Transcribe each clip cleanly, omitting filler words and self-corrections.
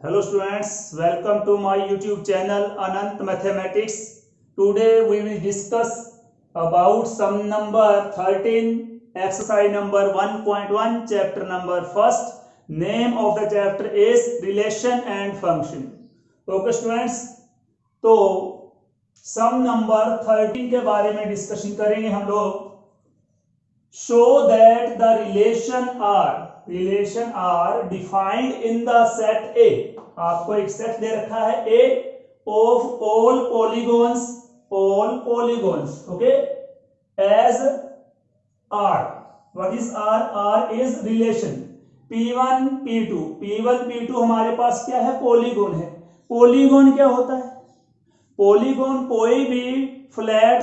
Hello students, welcome to my YouTube channel Anant Mathematics. Today we will discuss about sum number 13, exercise number 1.1, chapter number 1st. Name of the chapter is relation and function. Okay students, तो sum number 13 के बारे में discussion करेंगे हम लोग. Show that the relation are defined in the set A. आपको एक set दे रखा है A of all polygons, okay, as R. What is R? R is relation. P1 P2 हमारे पास क्या है? पॉलीगॉन है. पॉलीगॉन क्या होता है? पॉलीगॉन कोई भी फ्लैट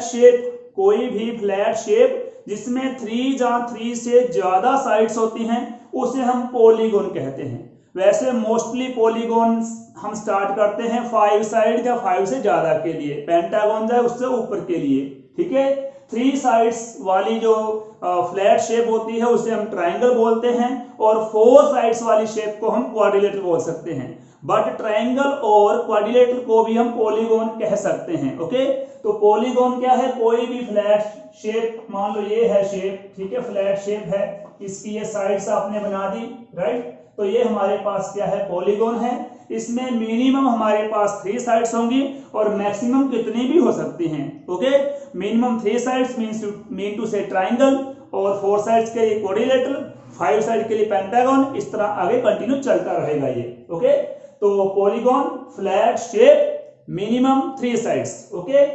शेप जिसमें 3 से ज्यादा साइड्स होती हैं उसे हम पॉलीगॉन कहते हैं. वैसे मोस्टली पॉलीगॉन हम स्टार्ट करते हैं 5 साइड या 5 से ज्यादा के लिए. पेंटागन जाए उससे ऊपर के लिए. ठीक है. 3 साइड्स वाली जो फ्लैट शेप होती है उसे हम ट्रायंगल बोलते हैं और 4 साइड्स वाली शेप को हम क्वाड्रिलेटरल बोल सकते हैं. बट ट्रायंगल और क्वाड्रिलेटरल को भी हम पॉलीगॉन कह सकते हैं. ओके. तो पॉलीगॉन क्या है? कोई भी फ्लैट शेप, मान लो ये है शेप, ठीक है, फ्लैट शेप है, इसकी ये साइड्स आपने बना दी, राइट. तो ये हमारे पास क्या है? पॉलीगॉन है. इसमें मिनिमम हमारे पास 3 साइड्स होंगी और मैक्सिमम कितनी भी हो सकती हैं. Okay. Minimum 3 sides mean to say triangle और 4 साइड्स के लिए क्वाड्रिलेटरल, 5 साइड के लिए पेंटागन. इस तरह आगे कंटिन्यू चलता रहेगा ये. ओके. तो polygon flat shape minimum 3 sides. Okay.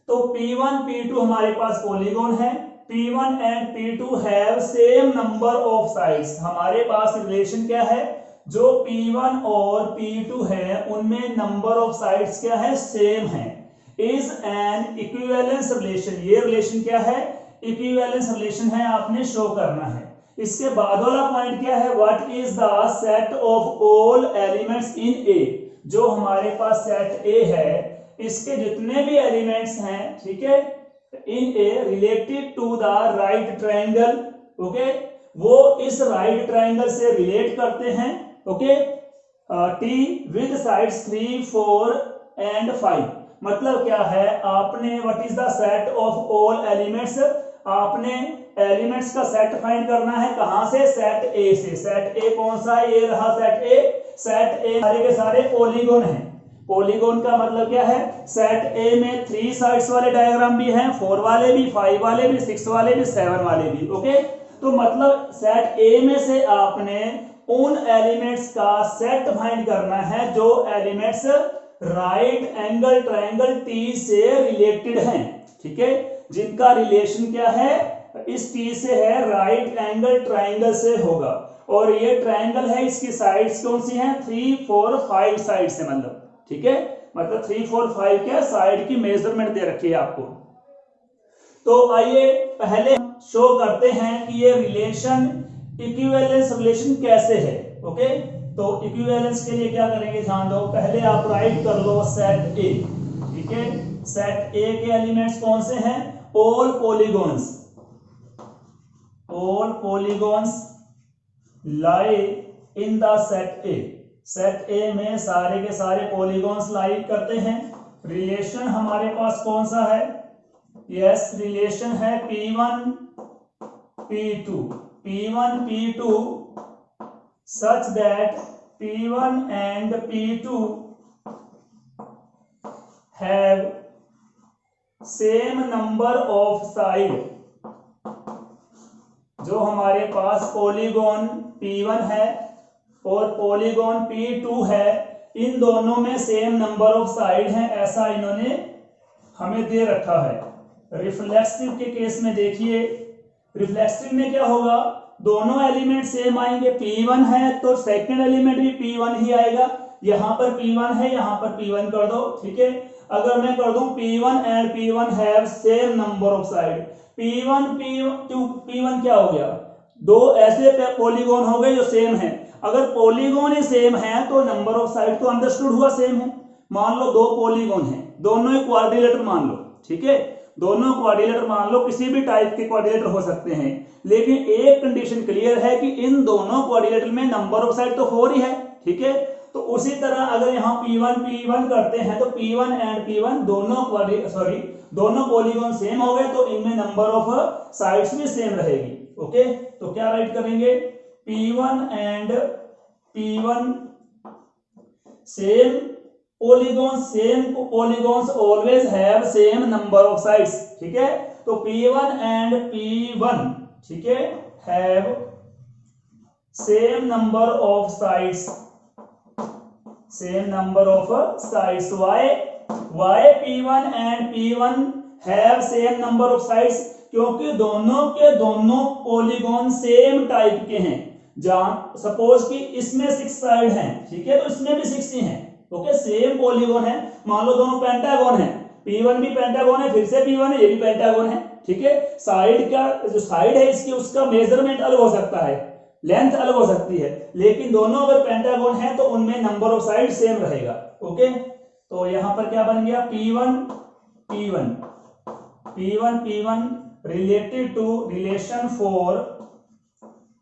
तो P1 P2 हमारे पास पॉलीगॉन है. P1 and P2 have same number of sides. हमारे पास रिलेशन क्या है? जो P1 और P2 है उनमें नंबर ऑफ साइड्स क्या है? सेम है. Is an equivalence relation. ये रिलेशन क्या है? इक्विवेलेंस रिलेशन है. आपने शो करना है. इसके बाद वाला पॉइंट क्या है? What is the set of all elements in A. जो हमारे पास सेट ए है इसके जितने भी एलिमेंट्स हैं, ठीक है, in A related to the right triangle. Okay. वो इस राइट ट्रायंगल से रिलेट करते हैं. Okay. T with sides 3, 4 and 5. मतलब क्या है? आपने what is the set of all elements, आपने एलिमेंट्स का सेट फाइंड करना है. कहां से? सेट ए से. सेट ए कौन सा है? ये रहा सेट ए. सेट ए सारे के सारे पॉलीगॉन हैं. पॉलीगॉन का मतलब क्या है? सेट ए में 3 साइड्स वाले डायग्राम भी हैं, 4 वाले भी, 5 वाले भी, 6 वाले भी, 7 वाले भी. ओके. तो मतलब सेट ए में से आपने उन एलिमेंट्स का सेट फाइंड करना है जो elements right angle triangle T से रिलेटेड हैं. ठीक है. जिनका रिलेशन क्या है? इस टी से है, राइट एंगल ट्रायंगल से होगा. और ये ट्रायंगल है, इसकी साइड्स कौन सी हैं? 3, 4, 5 साइड्स है. मतलब ठीक है, मतलब 3, 4, 5 क्या साइड की मेजरमेंट दे रखी है आपको. तो आइए पहले शो करते हैं कि ये रिलेशन, इक्विवेलेंस रिलेशन कैसे है. ओके. तो इक्विवेलेंस के लिए क्या करेंगे? ध्यान दो. पहले आप राइट कर लो सेट ए. ठीक है. सेट ए के एलिमेंट्स कौन से हैं? All polygons lie in the set A. Set ए में सारे के सारे पॉलीगॉन्स लाई करते हैं. रिलेशन हमारे पास कौन सा है? यस, रिलेशन है P1 P2 such that P1 and P2 have same number of side. जो हमारे पास पॉलीगॉन P1 है और पॉलीगॉन P2 है, इन दोनों में सेम नंबर ऑफ साइड हैं, ऐसा इन्होंने हमें दे रखा है. रिफ्लेक्सिव के केस में देखिए, रिफ्लेक्सिव में क्या होगा? दोनों एलिमेंट सेम आएंगे. P1 है तो सेकंड एलिमेंट भी P1 ही आएगा. यहां पर P1 है, यहां पर P1 कर दो. ठीक है. अगर मैं कर दूं P1 and P1 have same number of side. P1 क्या हो गया? 2 ऐसे पॉलीगॉन हो गए जो सेम हैं. अगर पॉलीगॉन ही सेम है तो नंबर ऑफ साइड तो अंडरस्टूड हुआ सेम है. मान लो 2 पॉलीगॉन हैं, दोनों ही क्वाड्रिलेटर मान लो. ठीक है. दोनों क्वाड्रिलेटर मान लो, किसी भी टाइप के क्वाड्रिलेटर हो सकते हैं, लेकिन एक कंडीशन क्लियर है कि इन दोनों क्वाड्रिलेटर में नंबर ऑफ साइड तो 4 ही है। ठीक है, तो उसी तरह अगर यहाँ P1 करते हैं तो P1 एंड P1 दोनों पॉलीगॉन सेम हो गए, तो इनमें नंबर ऑफ साइड्स भी सेम रहेगी। ओके, तो क्या राइट करेंगे, P1 and P1 same polygons always have same number of sides। ठीक है, तो P1 एंड P1, ठीक है, have same number of sides, why P1 and P1 have same number of sides, क्योंकि दोनों के दोनों पॉलीगॉन सेम टाइप के हैं। जहां सपोज कि इसमें 6 साइड हैं, ठीक है, तो इसमें भी 6 ही हैं। ओके, सेम पॉलीगॉन है, मान लो दोनों पेंटागन है, P1 भी पेंटागन है, फिर से P1 है, ये भी पेंटागन है। ठीक है, साइड का जो साइड है इसकी, उसका मेजरमेंट अलग हो सकता है, लेंथ अलग हो सकती है, लेकिन दोनों अगर पेंटागन है तो उनमें नंबर ऑफ साइड सेम रहेगा। ओके, तो यहां पर क्या बन गया, P1 related to relation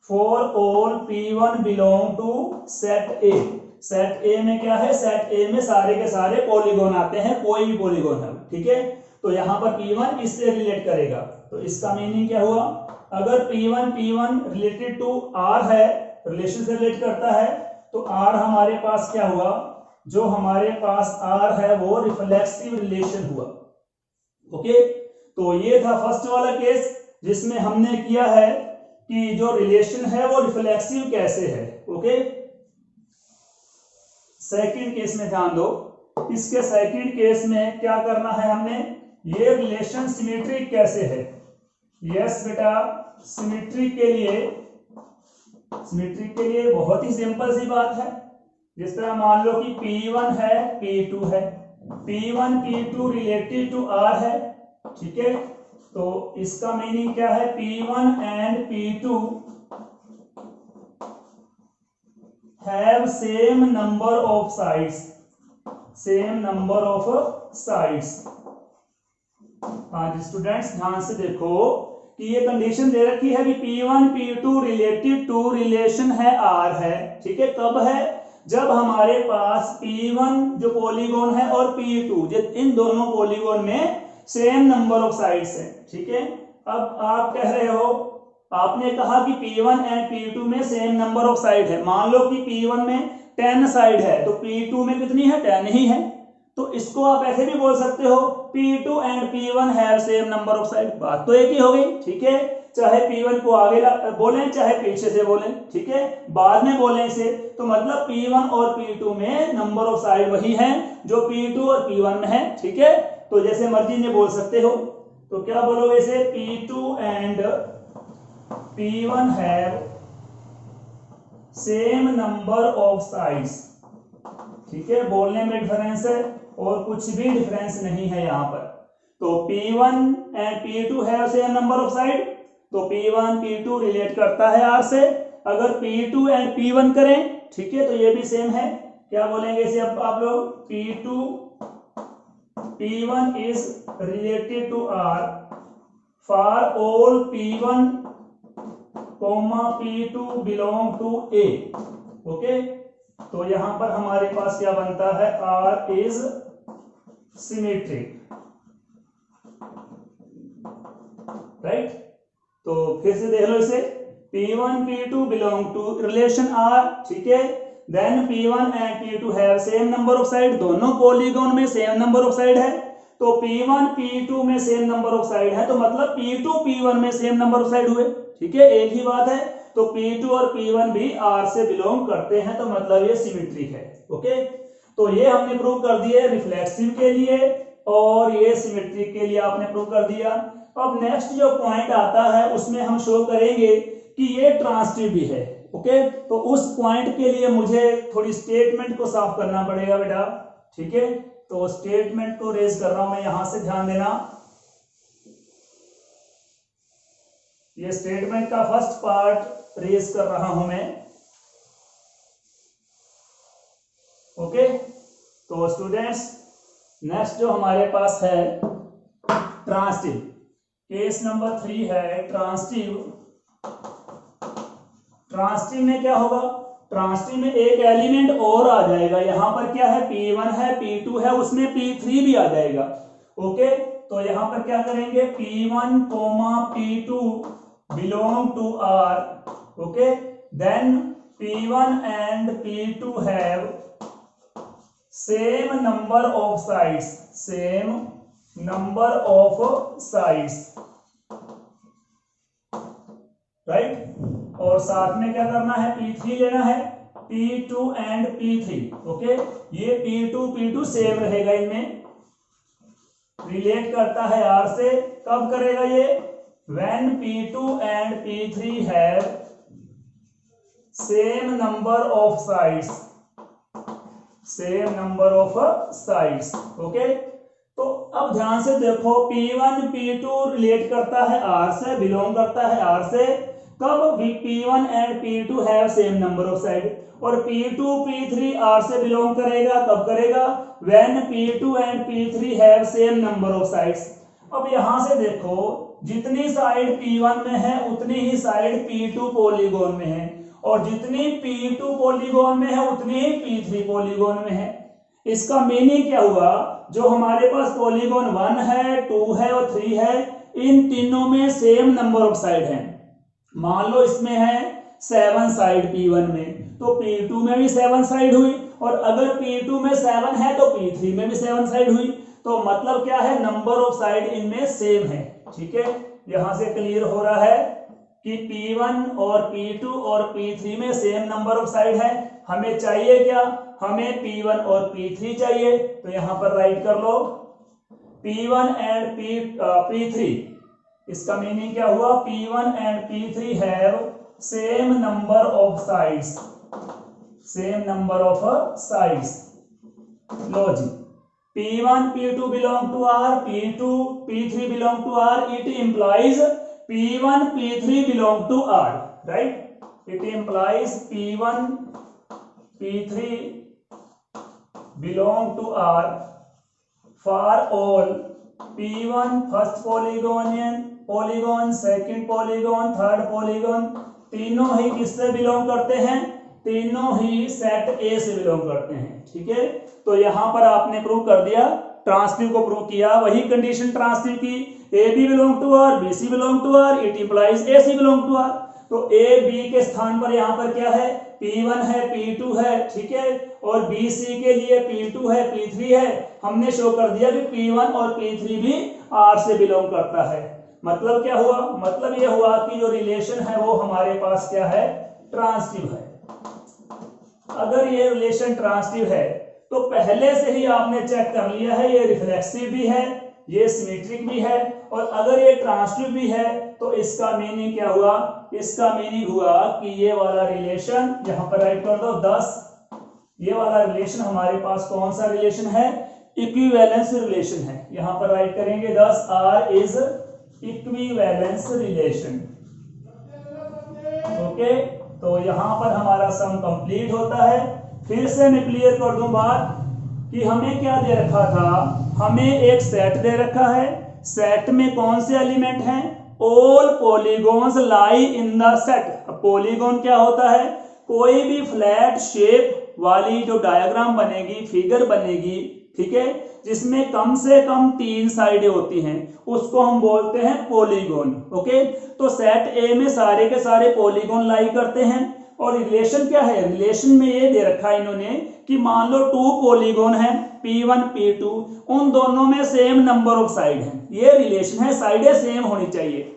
for all P1 belong to set A। Set ए में क्या है, सेट ए में सारे के सारे पॉलीगॉन आते हैं, कोई भी पॉलीगॉन है। ठीक है, तो यहां पर P1 इससे रिलेट करेगा, तो इसका मीनिंग क्या हुआ, अगर P1 रिलेटेड टू R है, रिलेशन से रिलेट करता है, तो R हमारे पास क्या हुआ, जो हमारे पास R है वो रिफ्लेक्सिव रिलेशन हुआ। ओके, तो ये था फर्स्ट वाला केस जिसमें हमने किया है कि जो रिलेशन है वो रिफ्लेक्सिव कैसे है। ओके, सेकंड केस में ध्यान दो, इसके सेकंड केस में क्या करना है हमने, ये रिलेशन सिमेट्रिक कैसे है। यस बेटा, सिमेट्रिक के लिए बहुत ही सिंपल सी बात है। जिस तरह मान लो कि P1 है, P2 है, P1 P2 related to R है। ठीक है, तो इसका मीनिंग क्या है, P1 and P2 have same number of sides। हाँ जी स्टूडेंट्स, ध्यान से देखो कि ये कंडीशन दे रखी है कि P1 P2 related to relation है R है। ठीक है, कब है, जब हमारे पास P1 जो पॉलीगॉन है और P2 इन दोनों पॉलीगॉन में सेम नंबर ऑफ साइड्स है। ठीक है, अब आप कह रहे हो, आपने कहा कि P1 एंड P2 में सेम नंबर ऑफ साइड है, मान लो कि P1 में 10 साइड है तो P2 में कितनी है, 10 ही है। तो इसको आप ऐसे भी बोल सकते हो, P2 and P1 have same number of side. बात तो एक ही हो गई। ठीक है, चाहे P1 को आगे बोलें चाहे पीछे से बोलें, ठीक है, बाद में बोलें इसे, तो मतलब P1 और P2 में नंबर ऑफ साइड वही है जो P2 और P1 में है। ठीक है, तो जैसे मर्जी ने बोल सकते हो, तो क्या बोलोगे इसे, P2 and P1 have same number of sides। ठीक है, बोलने में डिफरेंस है और कुछ भी डिफरेंस नहीं है यहाँ पर। तो P1 and P2 have same number of side, तो P1 P2 रिलेट करता है R से। अगर P2 एंड P1 करें, ठीक है, तो ये भी सेम है। क्या बोलेंगे इसे अब आप लोग, P1 is related to R for all P1 P2 belong to A। Okay, तो यहां पर हमारे पास क्या बनता है, R is symmetric। राइट, तो फिर से देख लो इसे, P1 P2 belong to relation R। ठीक है, then P1 and P2 have same number of side, दोनों पॉलीगॉन में सेम नंबर ऑफ साइड है। तो P1 P2 में सेम नंबर ऑफ साइड है, तो मतलब P2 P1 में सेम नंबर ऑफ साइड हुए। ठीक है, एक ही बात है। तो P2 और P1 भी R से बिलोंग करते हैं, तो मतलब ये सिमेट्रिक है। ओके, तो ये हमने प्रूव कर दिए रिफ्लेक्सिव के लिए और ये सिमेट्रिक के लिए आपने प्रूव कर दिया। अब नेक्स्ट जो पॉइंट आता है उसमें हम शो करेंगे कि ये ट्रांसिटिव भी है। ओके, तो उस पॉइंट के लिए मुझे थोड़ी स्टेटमेंट को साफ करना पड़ेगा बेटा। ठीक है, तो स्टेटमेंट को रेज कर रहा हूं मैं, यहां से ध्यान देना। ये स्टेटमेंट का फर्स्ट पार्ट रेज कर रहा हूं मैं। ओके, तो स्टूडेंट्स नेक्स्ट जो हमारे पास है ट्रांसिटिव, केस नंबर 3 है ट्रांसिटिव। ट्रांसिटिव में क्या होगा, ट्रांजिटिव में एक एलिमेंट और आ जाएगा, यहां पर क्या है P1 है, P2 है, उसमें P3 भी आ जाएगा। ओके, तो यहां पर क्या करेंगे, P1, P2 belong to R, okay, then P1 and P2 have same number of sides, same number of sides, right. और साथ में क्या करना है, P3 लेना है, P2 and P3, ओके। ये P2 सेम रहेगा, इनमें रिलेट करता है R से। कब करेगा ये, when P2 and P3 have same number of sides, same number of sides, okay. तो अब ध्यान से देखो, P1 P2 रिलेट करता है R से, बिलोंग करता है R से। कब P1 and P2 have same number of side, और P2 P3 R से बिलोंग करेगा, कब करेगा, when P2 and P3 have same number of sides। अब यहां से देखो, जितनी साइड P1 में है उतनी ही साइड P2 पॉलीगॉन में है, और जितनी P2 पॉलीगॉन में है उतनी ही P3 पॉलीगॉन में है। इसका मीनिंग क्या हुआ, जो हमारे पास पॉलीगॉन 1 है, 2 है और 3 है, इन तीनों में सेम नंबर ऑफ साइड है। मान लो इसमें है 7 साइड P1 में, तो P2 में भी 7 साइड हुई, और अगर P2 में 7 है तो P3 में भी 7 साइड हुई। तो मतलब क्या है, नंबर ऑफ साइड इनमें सेम है। ठीक है, यहां से क्लियर हो रहा है कि P1 और P2 और P3 में सेम नंबर ऑफ साइड है। हमें चाहिए क्या, हमें P1 और P3 चाहिए, तो यहां पर राइट कर लो P1 एंड P3। इसका मीनिंग क्या हुआ, P1 and P3 have same number of sides, same number of sides. लो जी, P1 P2 belong to R, P2 P3 belong to R, it implies P1 P3 belong to R, right? It implies P1 P3 belong to R for all P1 first polygon, second polygon, third polygon, तीनों ही किससे belong करते हैं, तीनों ही set ए से belong करते हैं। ठीक है, तो यहां पर आपने प्रूव कर दिया, ट्रांसटिव को प्रूव किया। वही कंडीशन ट्रांसटिव की, A B belong to R, B C belong to R, it implies A C belong to R. तो ए बी के स्थान पर यहां पर क्या है, P1 है, P2 है, ठीक है, और बी सी के लिए P2 है, P3 है। हमने शो कर दिया कि P1 और P3 भी R से बिलोंग करता है। मतलब क्या हुआ, मतलब यह हुआ कि जो रिलेशन है वो हमारे पास क्या है, ट्रांसटिव है। अगर ये रिलेशन ट्रांसटिव है तो पहले से ही आपने चेक कर लिया है, ये रिफ्लेक्सिव भी है, ये सिमेट्रिक भी है, और अगर ये ट्रांसटिव भी है तो इसका मीनिंग क्या हुआ, इसका मीनिंग हुआ कि ये वाला रिलेशन, यहां पर राइट कर दो 10, ये वाला रिलेशन हमारे पास कौन सा रिलेशन है, इक्विवेलेंस रिलेशन है। यहां पर राइट करेंगे 10, R is equivalence relation. Okay, तो यहां पर हमारा सम कंप्लीट होता है। फिर से मैं क्लियर कर दूं बात कि हमें क्या दे रखा था, हमें एक सेट दे रखा है, सेट में कौन से एलिमेंट हैं, all polygons lie in the set. Polygon क्या होता है, कोई भी फ्लैट शेप वाली जो डायग्राम बनेगी, फिगर बनेगी, ठीक है, जिसमें कम से कम 3 साइडें होती हैं, उसको हम बोलते हैं पॉलीगॉन। ओके, तो सेट ए में सारे के सारे पॉलीगॉन लाई करते हैं। और रिलेशन क्या है, रिलेशन में ये दे रखा है इन्होंने कि मान लो 2 पॉलीगॉन है, P1 P2, उन दोनों में सेम नंबर ऑफ साइड है। ये रिलेशन है, साइडें सेम होनी चाहिए।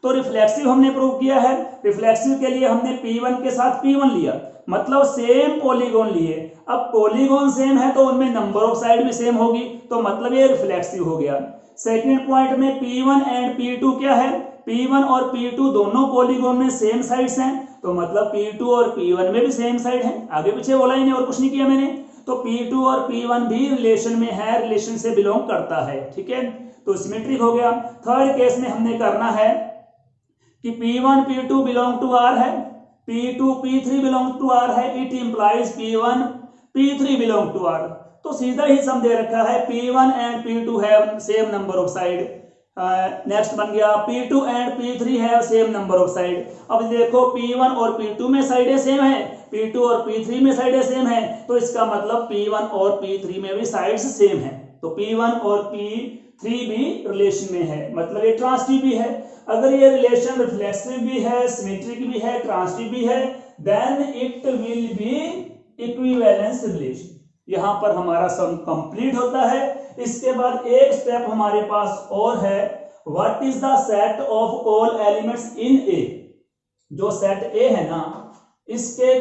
तो रिफ्लेक्सिव हमने प्रूव किया है, रिफ्लेक्सिव के लिए हमने P1 के साथ P1 लिया, मतलब सेम पॉलीगॉन लिए। अब पॉलीगॉन सेम है तो उनमें नंबर ऑफ साइड भी सेम होगी, तो मतलब ये रिफ्लेक्सिव हो गया। सेकंड पॉइंट में P1 एंड P2 क्या है, P1 और P2 दोनों पॉलीगॉन में सेम साइड्स हैं, तो मतलब P2 और P1 में भी सेम साइड है। आगे पीछे बोला ही नहीं और कुछ नहीं किया मैंने। तो P2 और P1 भी रिलेशन में है, रिलेशन से बिलोंग करता है। ठीक है, तो सिमेट्रिक हो गया। थर्ड केस में हमने करना है कि P1 P2 belong to R है, P2 P3 belong to R है, it implies P1 P3 belong to R। तो सीधा ही सम दे रखा है, P1 and P2 have same number of side. Next बन गया P2 and P3 have same number of side. अब देखो P1 और P2 में साइडें सेम है, P2 और P3 में साइडें सेम है, तो इसका मतलब P1 और P3 में भी साइड्स सेम है। तो P1 और P3 भी रिलेशन में है, मतलब ये ट्रांसिटिव भी है। अगर ये रिलेशन रिफ्लेक्सिव भी है, सिमेट्रिक भी है, ट्रांसिटिव भी है, then it will be equivalence relation. यहां पर हमारा सम कंप्लीट होता है। इसके बाद एक स्टेप हमारे पास और है, what is the set of all elements in A. जो सेट ए है ना, इसके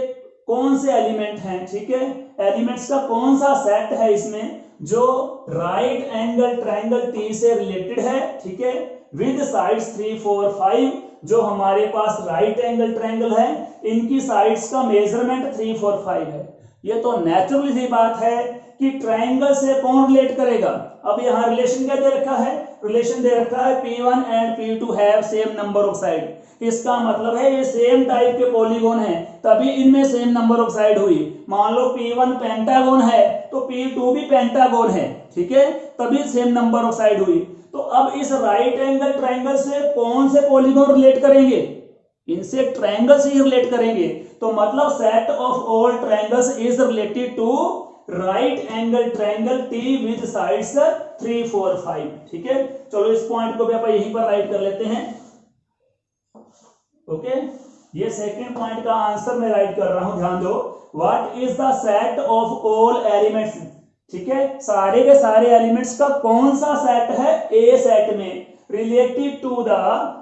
कौन से एलिमेंट हैं, ठीक है, एलिमेंट्स का कौन सा सेट है इसमें जो राइट एंगल ट्रायंगल टी से रिलेटेड है, ठीक है, विद साइड्स 3, 4, 5। जो हमारे पास राइट एंगल ट्रायंगल है, इनकी साइड्स का मेजरमेंट 3, 4, 5 है। ये तो नेचुरल सी बात है कि ट्रायंगल से कौन रिलेट करेगा। अब यहाँ रिलेशन क्या दे रखा है, रिलेशन दे रखा है P1 and P2 have same number of side. इसका मतलब है ये सेम टाइप के पॉलीगॉन है, तभी इनमें सेम नंबर ऑफ साइड हुई। मान लो P1 पेंटागन है तो P2 भी पेंटागन है, ठीक है, तभी सेम नंबर ऑफ साइड हुई। तो अब इस राइट एंगल ट्रायंगल से कौन से पॉलीगॉन रिलेट करेंगे, इनसे ट्रायंगल से ही रिलेट करेंगे। तो मतलब set of all triangles is related to right angle triangle T with sides 3, 4, 5, ठीक है। चलो इस पॉइंट को भी अपन यहीं पर राइट कर लेते हैं। ओके, ये सेकंड पॉइंट का आंसर मैं राइट कर रहा हूं, ध्यान दो। What is the set of all elements, ठीक है, सारे के सारे एलिमेंट्स का कौन सा सेट है ए सेट में related to the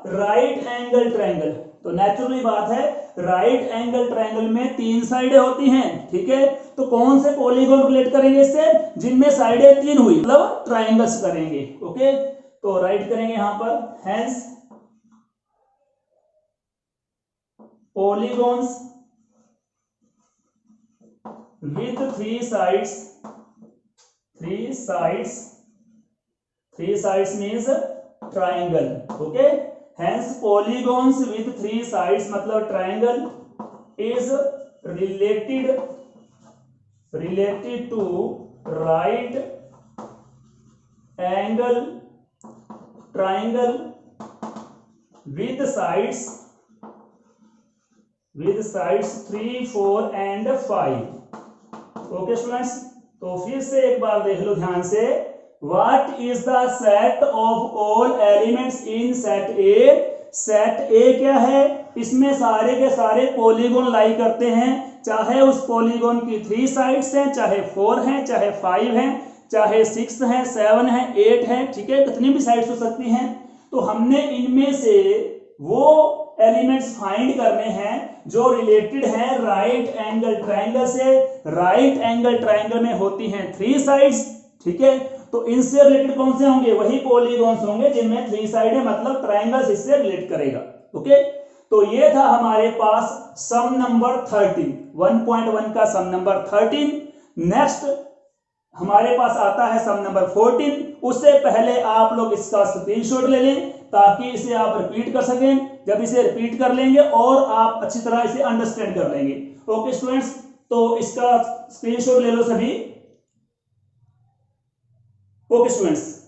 right angle triangle. तो नेचुरली बात है, राइट एंगल ट्रायंगल में 3 साइडें होती हैं, ठीक है, तो कौन से पॉलीगॉन रिलेट करेंगे इससे, जिनमें साइडें 3 हुई, मतलब ट्रायंगल्स करेंगे। ओके, तो राइट करेंगे यहां पर, hence polygons with 3 sides, 3 sides means triangle, okay, hence polygons with 3 sides मतलब triangle is related to right angle triangle with sides 3, 4 and 5। Okay students, तो फिर से एक बार देख लो ध्यान से, what is the set of all elements in set A. Set ए क्या है, इसमें सारे के सारे पॉलीगॉन लाई करते हैं, चाहे उस पॉलीगॉन की 3 साइड्स हैं, चाहे 4 हैं, चाहे 5 हैं, चाहे 6 हैं, 7 हैं, 8 हैं, ठीक है, कितनी भी साइड्स हो सकती हैं। तो हमने इनमें से वो एलिमेंट्स फाइंड करने हैं जो रिलेटेड हैं राइट एंगल ट्रायंगल से। राइट एंगल ट्रायंगल में होती हैं 3 साइड्स, ठीक है, तो इनसे रिलेटेड कौन से होंगे, वही पॉलीगॉन्स होंगे जिनमें 3 साइड है, मतलब ट्रायंगल्स इससे रिलेट करेगा। ओके, तो ये था हमारे पास सम नंबर 13, 1.1 का सम नंबर 13। नेक्स्ट हमारे पास आता है सम नंबर 14। उससे पहले आप लोग इसका स्क्रीनशॉट ले लें ताकि इसे आप रिपीट कर सकें। जब इसे रिपीट कर लेंगे और आप अच्छी तरह इसे अंडरस्टैंड कर लेंगे। ओके स्टूडेंट्स, तो इसका स्क्रीनशॉट ले लो सभी। Okay students,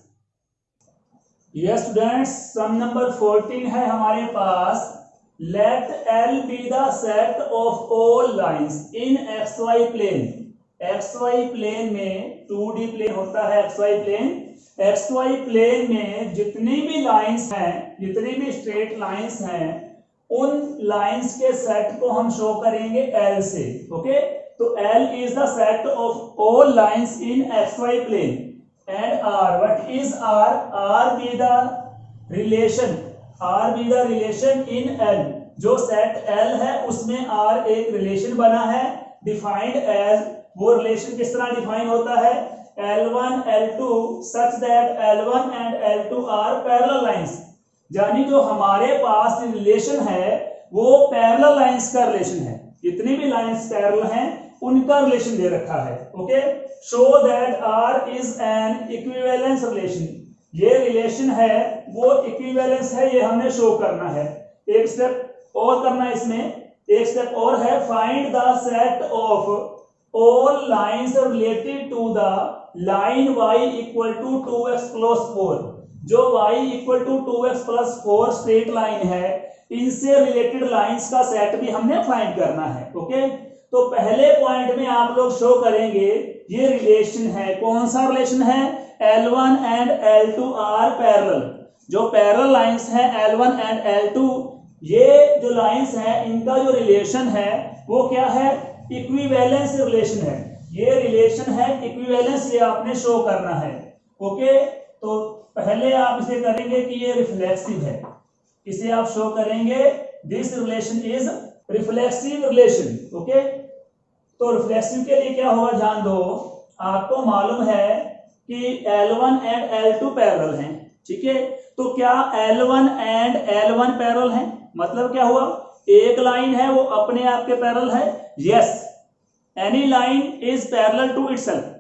yes students, some number 14 है हमारे पास, let L be the set of all lines in XY plane. XY plane में 2D प्लेन होता है, XY प्लेन। XY प्लेन में जितनी भी लाइंस हैं, जितनी भी स्ट्रेट लाइंस हैं, उन लाइंस के सेट को हम शो करेंगे L से। ओके, तो L is the set of all lines in XY plane and R, what is R? R be the relation in L। जो सेट L है उसमें R एक रिलेशन बना है, डिफाइंड एज, वो रिलेशन किस तरह डिफाइन होता है, L1 L2 such that L1 and L2 are parallel lines। यानी जो हमारे पास रिलेशन है वो पैरेलल लाइंस का रिलेशन है, जितनी भी लाइंस पैरेलल हैं उनका रिलेशन दे रखा है। Okay, show that R is an equivalence relation। ये रिलेशन है वो इक्विवेलेंस है, ये हमने शो करना है। एक स्टेप और करना है इसमें, एक स्टेप और है, find the set of all lines related to the line y equal to 2x plus 4। जो y equal to 2x plus 4 straight line है, इनसे रिलेटेड लाइंस का सेट भी हमने फाइंड करना है। ओके, तो पहले पॉइंट में आप लोग शो करेंगे ये रिलेशन है, कौन सा रिलेशन है, L1 and L2 are parallel. जो पैरेलल लाइंस है L1 एंड L2, ये जो लाइंस है इनका जो रिलेशन है वो क्या है, इक्विवेलेंस रिलेशन है। ये रिलेशन है इक्विवेलेंस, ये आपने शो करना है। ओके, तो पहले आप इसे करेंगे कि ये रिफ्लेक्सिव है, इसे आप शो करेंगे this relation is reflexive relation. Okay, तो रिफ्लेक्सिव के लिए क्या होगा, ध्यान दो, आपको मालूम है कि L1 एंड L2 पैरेलल हैं, ठीक है। तो क्या L1 एंड L1 पैरेलल हैं, मतलब क्या हुआ, एक लाइन है वो अपने आप के पैरेलल है। Yes, any line is parallel to itself.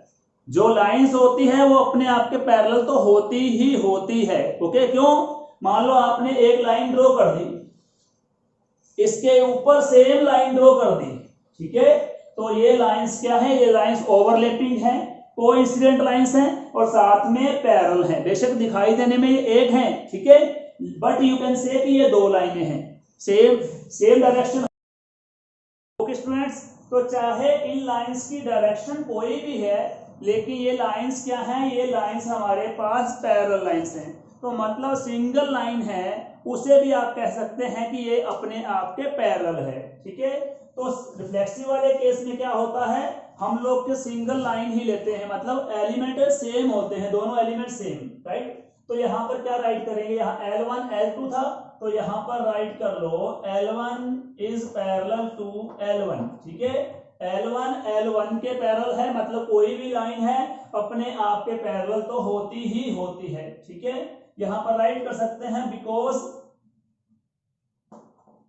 जो लाइंस होती है वो अपने आप के पैरेलल तो होती ही होती है। ओके, क्यों, मान लो आपने एक लाइन ड्रॉ कर दी, इसके ऊपर सेम लाइन ड्रॉ कर दी, ठीक है, तो ये लाइंस क्या है, ये लाइंस ओवरलैपिंग है, कोइंसिडेंट लाइंस हैं और साथ में पैरेलल हैं। बेशक दिखाई देने में ये एक है, ठीक है, बट यू कैन से कि ये दो लाइनें हैं, सेम डायरेक्शन। ओके स्टूडेंट्स, तो चाहे इन लाइंस की डायरेक्शन कोई भी है, लेकिन ये लाइंस क्या हैं, ये लाइंस हमारे पास पैरेलल लाइंस हैं। तो मतलब सिंगल लाइन है उसे भी आप कह सकते हैं कि ये अपने आप के पैरेलल है, ठीक है। तो रिफ्लेक्सिव वाले केस में क्या होता है, हम लोग के सिंगल लाइन ही लेते हैं, मतलब एलिमेंट सेम होते हैं, दोनों एलिमेंट सेम, राइट। तो यहाँ पर क्या राइट करेंगे, यहाँ L1 L2 था, तो यहाँ पर राइट कर लो L1 is parallel to L1, ठीक है। L1 L1 के पैरेलल है, मतलब कोई भी लाइन है अपने आप के पैरेलल तो होती ही होती है, ठीक है। यहाँ पर राइट कर सकते हैं because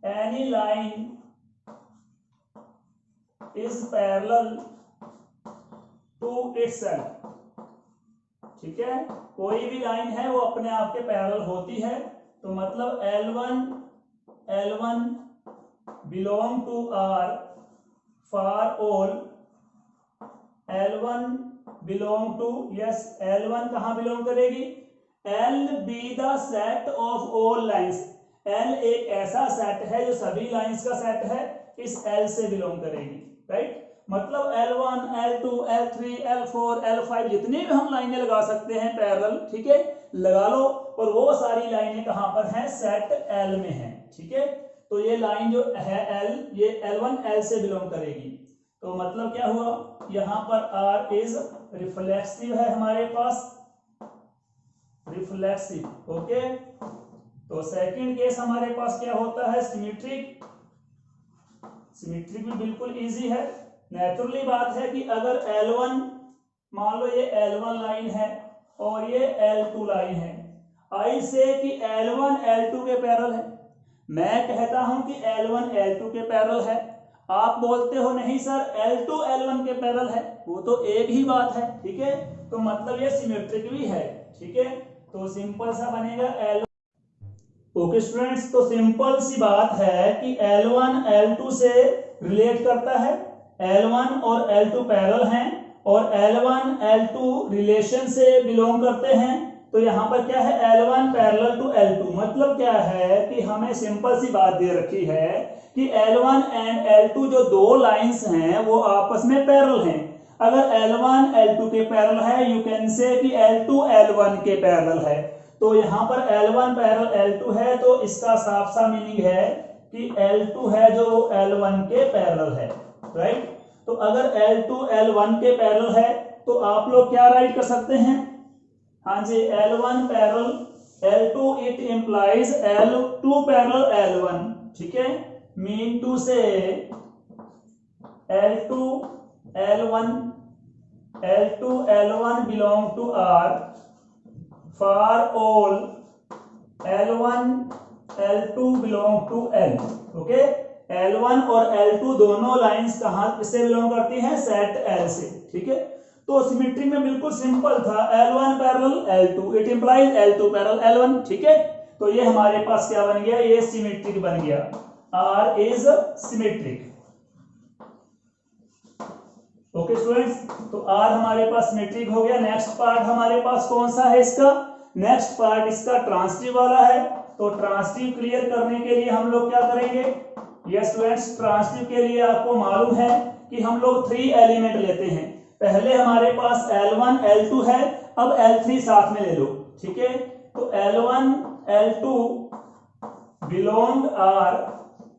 any line is parallel to itself, ठीक है, कोई भी लाइन है वो अपने आप के पैरेलल होती है। तो मतलब L1 belong to R for all, L1 belong to, yes, L1 कहां बिलोंग करेगी, L be the set of all lines. L एक ऐसा सेट है जो सभी लाइंस का सेट है, इस L से बिलोंग करेगी, राइट। मतलब L1 L2 L3 L4 L5 जितनी भी हम लाइनें लगा सकते हैं पैरेलल, ठीक है, लगा लो, और वो सारी लाइनें कहां पर हैं, सेट L में हैं, ठीक है। तो ये लाइन जो है L, ये L1 L से बिलोंग करेगी। तो मतलब क्या हुआ, यहां पर R इज रिफ्लेक्सिव है हमारे पास, रिफ्लेक्सिव। ओके, तो सेकंड केस हमारे पास क्या होता है, सिमेट्रिक। सिमेट्रिक भी बिल्कुल इजी है, नेचुरली बात है कि अगर L1, मान लो ये L1 लाइन है और ये L2 लाइन है, आई से कि L1 L2 के पैरेलल है, मैं कहता हूं कि L1 L2 के पैरेलल है, आप बोलते हो नहीं सर L2 L1 के पैरेलल है, वो तो एक ही बात है, ठीक है। तो मतलब ये सिमेट्रिक भी है, ठीक है। तो सिंपल सा बनेगा L। ओके स्टूडेंट्स, तो सिंपल सी बात है कि L1 L2 से रिलेट करता है, L1 और L2 पैरेलल हैं और L1 L2 रिलेशन से बिलोंग करते हैं। तो यहाँ पर क्या है, L1 पैरेलल टू L2, मतलब क्या है कि हमें सिंपल सी बात दे रखी है कि L1 एंड L2 जो दो लाइंस हैं वो आपस में पैरेलल हैं। अगर L1 L2 के पैरेलल है, यू कैन से कि L2 L1 के पैरेलल है। तो यहाँ पर L1 पैरेलल L2 है, तो इसका साफ सा मीनिंग है कि L2 है जो L1 के पैरेलल है, राइट। तो अगर L2 L1 के पैरेलल है तो आप लोग क्या राइट कर सकते हैं, हाँ जी, L1 parallel L2, it implies L2 parallel L1, ठीक है, mean to say L2 L1 belong to R for all L1 L2 belong to L। Okay, L1 और L2 दोनों लाइंस कहां से बिलोंग करती हैं, सेट L से, ठीक है। तो सिमेट्री में बिल्कुल सिंपल था, L1 parallel L2, it implies L2 parallel L1, ठीक है। तो ये हमारे पास क्या बन गया, ये सिमेट्रिक बन गया, R is symmetric. Okay students, तो R हमारे पास सिमेट्रिक हो गया। नेक्स्ट पार्ट हमारे पास कौन सा है इसका, नेक्स्ट पार्ट इसका ट्रांसिटिव वाला है। तो ट्रांसिटिव क्लियर करने के लिए हम लोग क्या करेंगे, यस स्टूडेंट्स, ट्रांसिटिव के लिए आपको मालूम है कि हम लोग 3 एलिमेंट लेते हैं। पहले हमारे पास L1 L2 है, अब L3 साथ में ले लो, ठीक है। तो L1 L2 बिलोंग R,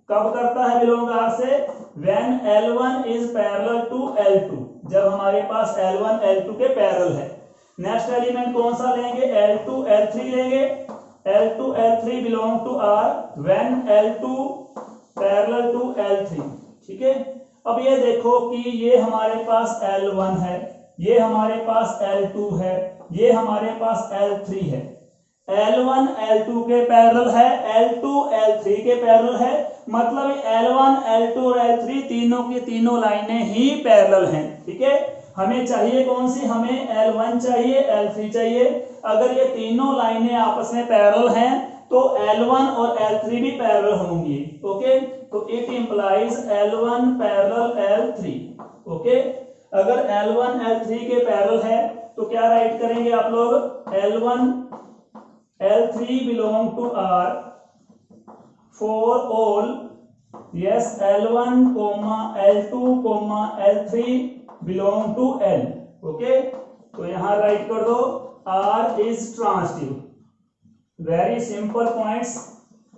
कब करता है बिलोंग R से? when L1 is parallel to L2, जब हमारे पास L1 L2 के पैरेलल है। नेक्स्ट एलिमेंट कौन सा लेंगे? L2 L3 लेंगे। L2 L3 belong to R when L2 parallel to L3, ठीक है। अब ये देखो कि ये हमारे पास L1 है, ये हमारे पास L2 है, ये हमारे पास L3 है। L1 L2 के पैरेलल है, L2 L3 के पैरेलल है, मतलब L1 L2 और L3 तीनों की तीनों लाइनें ही पैरेलल हैं, ठीक है। हमें चाहिए कौन सी? हमें L1 चाहिए, L3 चाहिए। अगर ये तीनों लाइनें आपस में पैरेलल हैं तो L1 और L3 भी पैरेलल होंगी, ओके। तो it implies L1 parallel L3, okay. अगर L1 L3 के पैरेलल है तो क्या राइट करेंगे आप लोग? L1 L3 belong to R for all, yes, L1, L2, L3 belong to L, okay. तो यहां राइट कर दो R is transitive, very simple points,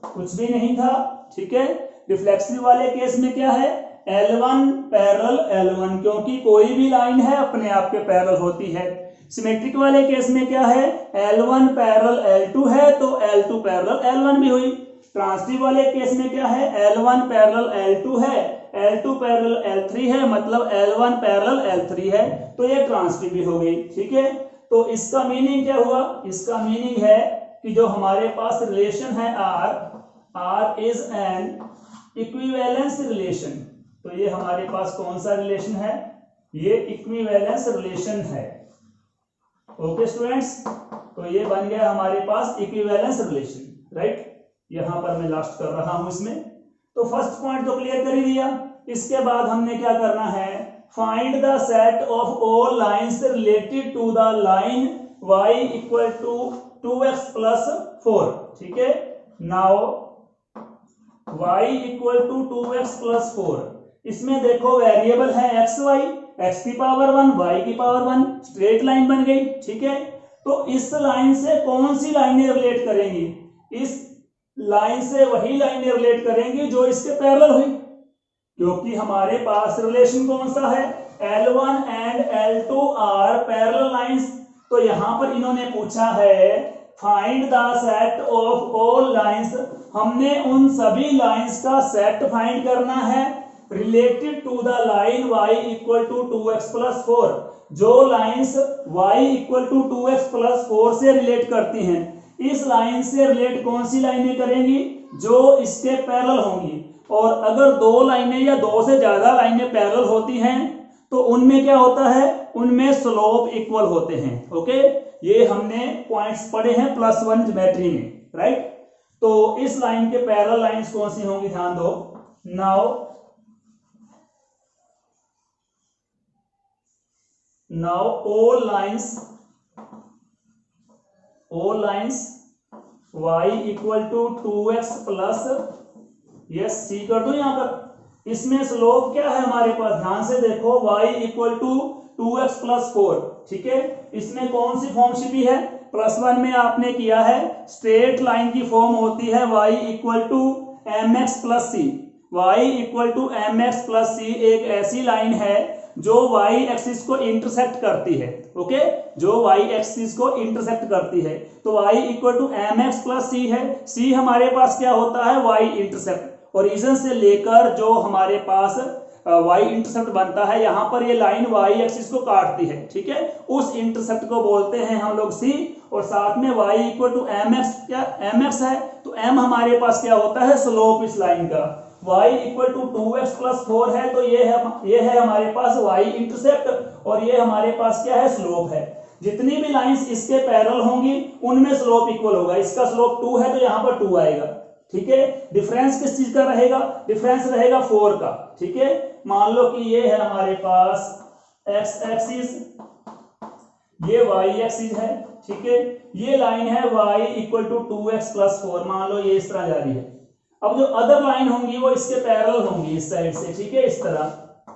कुछ भी नहीं था, ठीक है। रिफ्लेक्सिव वाले केस में क्या है? L1 पैरेलल L1, क्योंकि कोई भी लाइन है अपने आप के पैरेलल होती है। सिमेट्रिक वाले केस में क्या है? L1 पैरेलल L2 है तो L2 पैरेलल L1 भी हुई। ट्रांसिटिव वाले केस में क्या है? L1 पैरेलल L2 है, L2 पैरेलल L3 है, मतलब L1 पैरेलल L3 है, तो ये ट्रांसिटिव भी हो गई, ठीक है। तो इसका मीनिंग क्या हुआ? इसका मीनिंग है कि जो हमारे पास रिलेशन है R is an equivalence relation. तो ये हमारे पास कौन सा रिलेशन है? ये इक्विवेलेंस रिलेशन है, ओके स्टूडेंट्स। तो ये बन गया हमारे पास इक्विवेलेंस रिलेशन, राइट। यहां पर मैं लास्ट कर रहा हूं इसमें। तो फर्स्ट पॉइंट तो क्लियर कर ही दिया। इसके बाद हमने क्या करना है? Find the set of all lines related to the line y equal to 2x plus 4, ठीक है। Now y equal to 2x plus 4, इसमें देखो वेरिएबल है x y, x की पावर 1 y की पावर 1, स्ट्रेट लाइन बन गई, ठीक है। तो इस लाइन से कौन सी लाइनें रिलेट करेंगी? इस लाइन से वही लाइनें रिलेट करेंगी जो इसके पैरेलल हुई, क्योंकि हमारे पास रिलेशन कौन सा है? L1 and L2 are parallel lines. तो यहां पर इन्होंने पूछा है find the set of all lines, हमने उन सभी लाइंस का सेट फाइंड करना है related to the line y equal to 2x plus 4, जो lines y equal to 2x plus 4 से रिलेट करती हैं। इस लाइन से रिलेट कौन सी लाइनें करेंगी? जो इसके पैरेलल होंगी। और अगर दो लाइनें या दो से ज्यादा लाइनें पैरेलल होती हैं तो उनमें क्या होता है? उनमें स्लोप इक्वल होते हैं, ओके। ये हमने पॉइंट्स पढ़े हैं +1 ज्योमेट्री में, राइट। तो इस लाइन के पैरेलल लाइंस कौन सी होंगी? ध्यान दो। Now all lines y equal to 2x plus, yes सी कर दो यहां पर। इसमें स्लोप क्या है हमारे पास? ध्यान से देखो, y equal to 2x plus 4, ठीक है। इसमें कौन सी फॉर्म छिपी है? +1 में आपने किया है, स्ट्रेट लाइन की फॉर्म होती है y equal to mx plus C. y equal to mx plus C एक ऐसी लाइन है जो y एक्सिस को इंटरसेक्ट करती है, ओके, जो y एक्सिस को इंटरसेक्ट करती है। तो y equal to mx plus C है। c हमारे पास क्या होता है? y intercept. ओरिजिन से लेकर जो हमारे पास y इंटरसेप्ट बनता है, यहां पर ये लाइन y एक्सिस को काटती है, ठीक है। उस इंटरसेप्ट को बोलते हैं हम लोग c। और साथ में y इक्वल टू mx, क्या mx है, तो m हमारे पास क्या होता है? स्लोप इस लाइन का। y equal to 2x plus 4 है, तो ये है हमारे पास y इंटरसेप्ट, और ये हमारे पास क्या है? स्लोप है। जितनी भी लाइंस इसके पैरेलल होंगी उनमें स्लोप इक्वल होगा। इसका स्लोप 2 है तो यहाँ पर 2 आएगा, ठीक है। डिफरेंस किस चीज का रहेगा? डिफरेंस रहेगा 4 का, ठीक है। मान लो कि ये है हमारे पास x एक्सिस, ये y एक्सिस है, ठीक है। ये लाइन है y equal to 2x plus 4, मान लो ये इस तरह जा रही है। अब जो अदर लाइन होंगी वो इसके पैरेलल होंगी इस साइड से, ठीक है, इस तरह।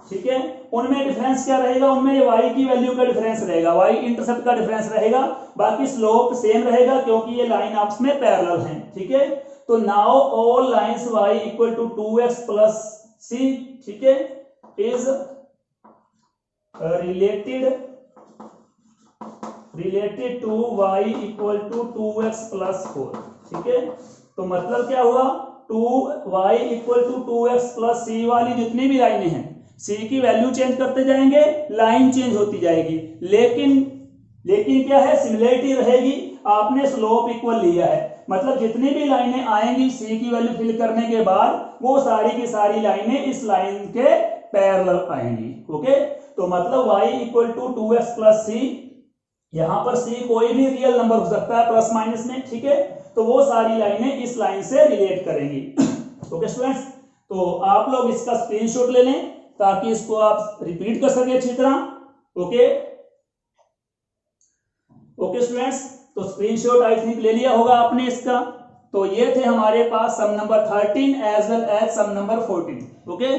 ठीक है, उनमें डिफरेंस क्या रहेगा, उनमें y की वैल्यू का डिफरेंस रहेगा, y इंटरसेप्ट का डिफरेंस रहेगा, बाकी स्लोप सेम रहेगा क्योंकि ये लाइन आपस में पैरेलल हैं। ठीक है, तो now all lines y equal to 2x plus c, ठीक है, is related to y equal to 2x plus 4। ठीक है, तो मतलब क्या हुआ, 2y equal to 2x plus c वाली जितनी भी लाइनें हैं, c की वैल्यू चेंज करते जाएंगे, लाइन चेंज होती जाएगी, लेकिन क्या है, सिमिलरिटी रहेगी, आपने स्लोप इक्वल लिया है, मतलब जितनी भी लाइनें आएंगी c की वैल्यू फिल करने के बाद वो सारी की सारी लाइनें इस लाइन के पैरेलल आएंगी। ओके, तो मतलब y equal to 2x plus c, यहां पर c कोई भी रियल नंबर हो सकता है प्लस माइनस में। ठीक है, तो वो सारी लाइनें इस लाइन से रिलेट करेंगी। ओके स्टूडेंट्स, तो आप लोग इसका स्क्रीनशॉट ले लें ताकि इसको आप रिपीट कर सके अच्छी तरह। ओके स्टूडेंट्स, तो स्क्रीनशॉट आई थिंक ले लिया होगा आपने इसका। तो ये थे हमारे पास सम नंबर 13 एज वेल एज सम नंबर 14। ओके,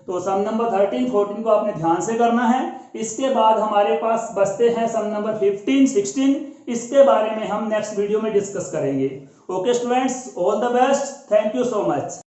तो सम नंबर 13, 14 को आपने ध्यान से करना है। इसके बाद हमारे पास बचते हैं सम नंबर 15, 16, इसके बारे में हम नेक्स्ट वीडियो में डिस्कस करेंगे। Okay students, all the best, thank you so much.